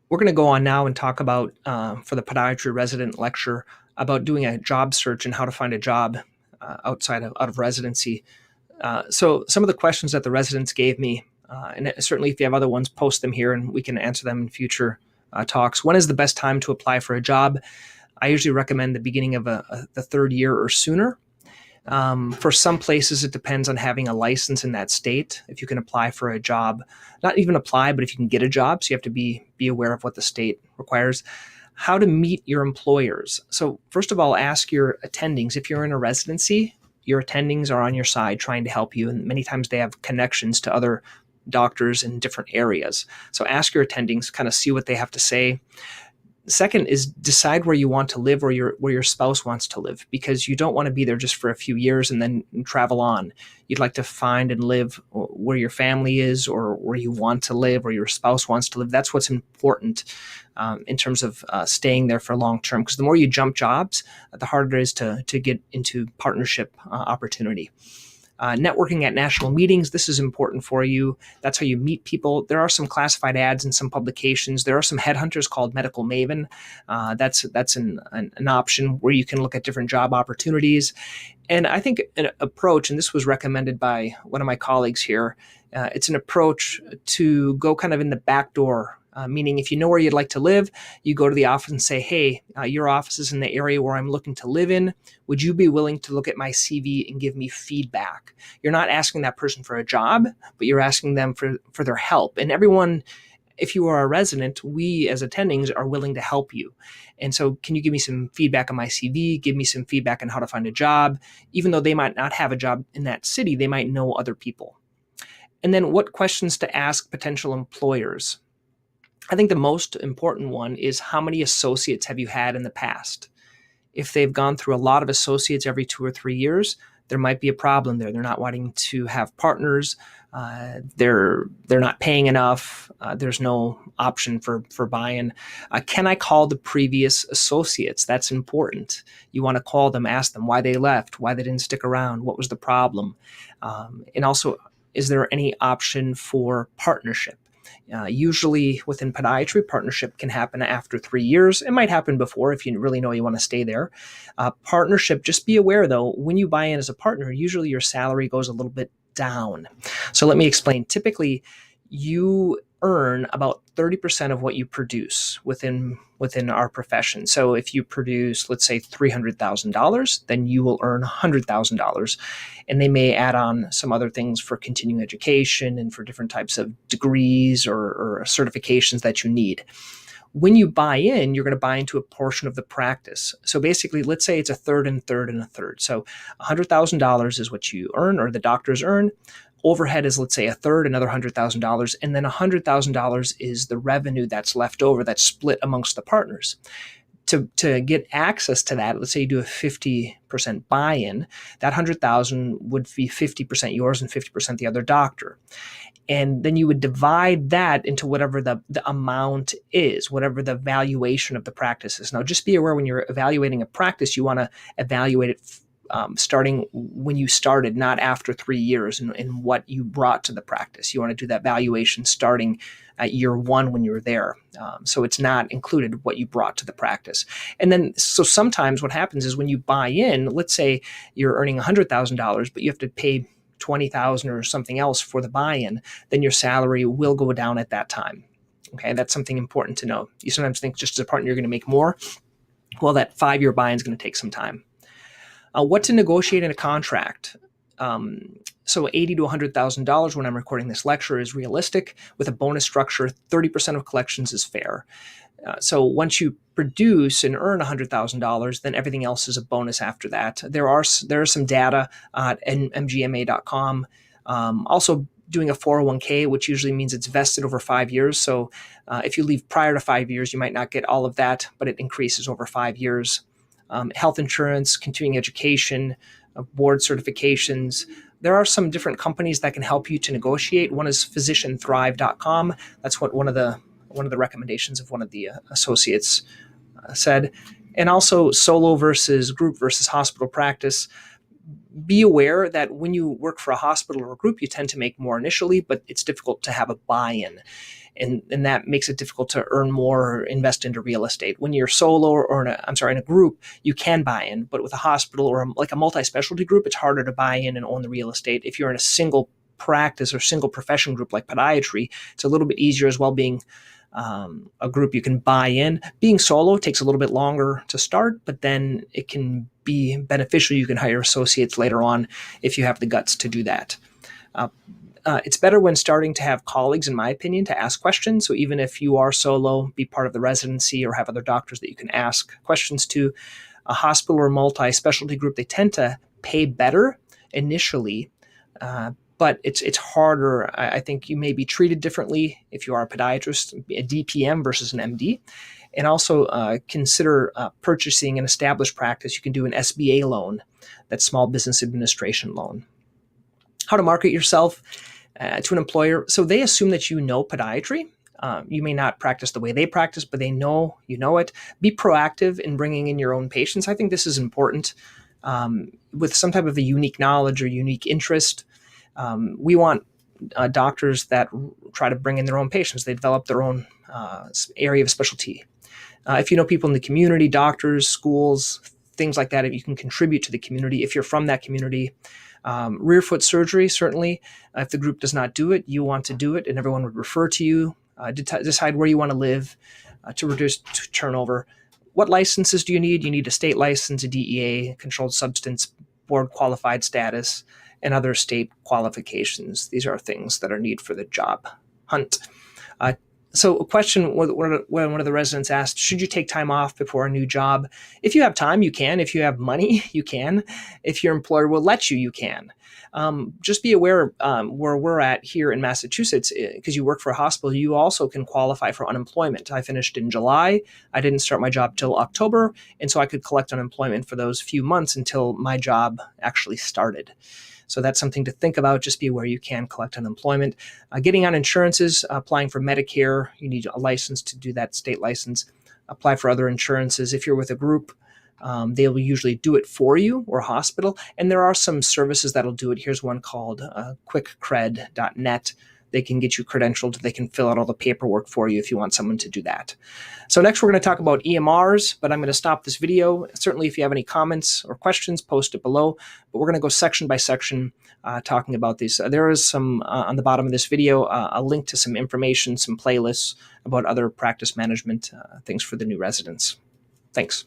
We're going to go on now and talk about, for the Podiatry Resident Lecture, about doing a job search and how to find a job out of residency. So some of the questions that the residents gave me, and certainly if you have other ones, post them here and we can answer them in future talks. When is the best time to apply for a job? I usually recommend the beginning of the third year or sooner. For some places, it depends on having a license in that state. If you can apply for a job, not even apply, but if you can get a job, so you have to be aware of what the state requires. How to meet your employers. So first of all, ask your attendings. If you're in a residency, your attendings are on your side trying to help you, and many times they have connections to other doctors in different areas. So ask your attendings, kind of see what they have to say. Second is decide where you want to live or where your spouse wants to live, because you don't want to be there just for a few years and then travel on. You'd like to find and live where your family is or where you want to live or your spouse wants to live. That's what's important in terms of staying there for long term, because the more you jump jobs, the harder it is to get into partnership opportunity. Networking at national meetings, this is important for you. That's how you meet people. There are some classified ads in some publications. There are some headhunters called Medical Maven. That's an option where you can look at different job opportunities. And I think an approach, and this was recommended by one of my colleagues here, it's an approach to go kind of in the back door. Meaning if you know where you'd like to live, you go to the office and say, hey, your office is in the area where I'm looking to live in. Would you be willing to look at my CV and give me feedback? You're not asking that person for a job, but you're asking them for their help. And everyone, if you are a resident, we as attendings are willing to help you. And so can you give me some feedback on my CV? Give me some feedback on how to find a job. Even though they might not have a job in that city, they might know other people. And then what questions to ask potential employers? I think the most important one is, how many associates have you had in the past? If they've gone through a lot of associates every 2 or 3 years, there might be a problem there. They're not wanting to have partners. They're not paying enough. There's no option for buy-in. Can I call the previous associates? That's important. You want to call them, ask them why they left, why they didn't stick around, what was the problem? And also, is there any option for partnership? Usually within podiatry, partnership can happen after 3 years. It might happen before if you really know you want to stay there. Partnership, just be aware though, when you buy in as a partner, usually your salary goes a little bit down. So let me explain. Typically, you earn about 30% of what you produce within our profession. So if you produce, let's say, $300,000, then you will earn $100,000. And they may add on some other things for continuing education and for different types of degrees or certifications that you need. When you buy in, you're going to buy into a portion of the practice. So basically, let's say it's a third and third and a third. So $100,000 is what you earn or the doctors earn. Overhead is, let's say, a third, another $100,000, and then $100,000 is the revenue that's left over that's split amongst the partners. To get access to that, let's say you do a 50% buy-in, that $100,000 would be 50% yours and 50% the other doctor. And then you would divide that into whatever the amount is, whatever the valuation of the practice is. Now, just be aware when you're evaluating a practice, you want to evaluate it starting when you started, not after 3 years and what you brought to the practice. You want to do that valuation starting at year one when you were there. So it's not included what you brought to the practice. And then, so sometimes what happens is when you buy in, let's say you're earning $100,000, but you have to pay $20,000 or something else for the buy-in, then your salary will go down at that time. Okay, that's something important to know. You sometimes think just as a partner you're going to make more. Well, that 5-year buy-in is going to take some time. What to negotiate in a contract. So $80,000 to $100,000 when I'm recording this lecture is realistic. With a bonus structure, 30% of collections is fair. So once you produce and earn $100,000, then everything else is a bonus after that. There are some data at mgma.com. Also doing a 401k, which usually means it's vested over 5 years. So if you leave prior to 5 years, you might not get all of that, but it increases over 5 years. Health insurance, continuing education, board certifications. There are some different companies that can help you to negotiate. One is physicianthrive.com. That's what one of the recommendations of one of the associates said. And also solo versus group versus hospital practice. Be aware that when you work for a hospital or a group, you tend to make more initially, but it's difficult to have a buy-in. and that makes it difficult to earn more or invest into real estate. When you're solo or in a group, you can buy in, but with a hospital or like a multi-specialty group, it's harder to buy in and own the real estate. If you're in a single practice or single profession group like podiatry, it's a little bit easier as well. Being a group, you can buy in. Being solo takes a little bit longer to start, but then it can be beneficial. You can hire associates later on if you have the guts to do that. It's better when starting to have colleagues, in my opinion, to ask questions. So even if you are solo, be part of the residency or have other doctors that you can ask questions to. A hospital or multi-specialty group, they tend to pay better initially, but it's harder. I think you may be treated differently if you are a podiatrist, a DPM versus an MD. And also consider purchasing an established practice. You can do an SBA loan, that's Small Business Administration loan. How to market yourself to an employer. So they assume that you know podiatry. You may not practice the way they practice, but they know you know it. Be proactive in bringing in your own patients. I think this is important. With some type of a unique knowledge or unique interest, we want doctors that try to bring in their own patients. They develop their own area of specialty. If you know people in the community, doctors, schools, things like that, if you can contribute to the community, if you're from that community. Rear foot surgery, certainly. If the group does not do it, you want to do it, and everyone would refer to you. Decide where you want to live to reduce turnover. What licenses do you need? You need a state license, a DEA, controlled substance, board qualified status, and other state qualifications. These are things that are needed for the job hunt. So a question when one of the residents asked, should you take time off before a new job? If you have time, you can. If you have money, you can. If your employer will let you, you can. Just be aware where we're at here in Massachusetts, because you work for a hospital, you also can qualify for unemployment. I finished in July. I didn't start my job till October, and so I could collect unemployment for those few months until my job actually started. So that's something to think about. Just be aware you can collect unemployment. Getting on insurances, applying for Medicare, you need a license to do that, state license. Apply for other insurances. If you're with a group, they will usually do it for you, or hospital. And there are some services that'll do it. Here's one called quickcred.net. They can get you credentialed. They can fill out all the paperwork for you if you want someone to do that. So next we're going to talk about EMRs, but I'm going to stop this video. Certainly if you have any comments or questions, post it below. But we're going to go section by section talking about these. There is some, on the bottom of this video, a link to some information, some playlists about other practice management things for the new residents. Thanks.